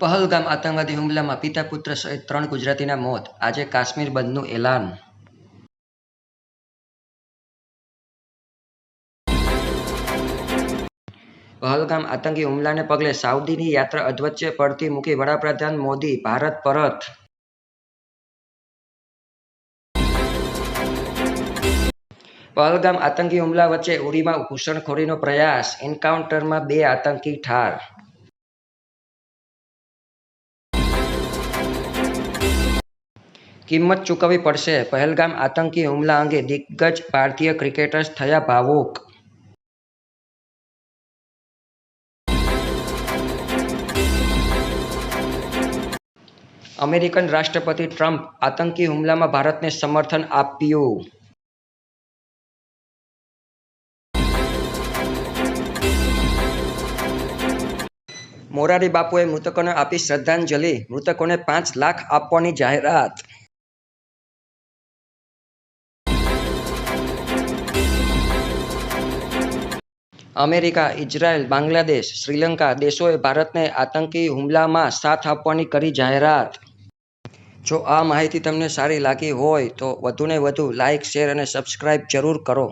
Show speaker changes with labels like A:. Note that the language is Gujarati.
A: પહલગામ આતંકવાદી હુમલામાં પિતા પુત્ર સહિત 3 ગુજરાતીના મોત, આજે કાશ્મીર બંધનું એલાન. પહલગામ આતંકી હુમલાને પગલે સાઉદીની યાત્રા અધવચ્ચે પડતી મૂકી વડાપ્રધાન મોદી ભારત પરત. પહલગામ આતંકી હુમલા વચ્ચે ઉરીમાં ઘૂસણખોરીનો પ્રયાસ, એન્કાઉન્ટરમાં 2 આતંકી ઠાર. કિંમત ચૂકવવી પડશે, પહલગામ આતંકી હુમલા અંગે દિગ્ગજ ભારતીય ક્રિકેટર્સ થયા ભાવુક. અમેરિકન રાષ્ટ્રપતિ ટ્રમ્પ આતંકી હુમલામાં ભારતને સમર્થન આપ્યું. મોરારી બાપુએ મૃતકોને આપી શ્રદ્ધાંજલિ, મૃતકોને 5 લાખ આપવાની જાહેરાત. અમેરિકા, ઇઝરાયલ, બાંગ્લાદેશ, શ્રીલંકા દેશોએ ભારતને આતંકી હુમલામાં સાથ આપવાની કરી જાહેરાત. જો આ માહિતી તમને સારી લાગી હોય તો વધુને વધુ લાઇક, શેર અને સબસ્ક્રાઇબ જરૂર કરો.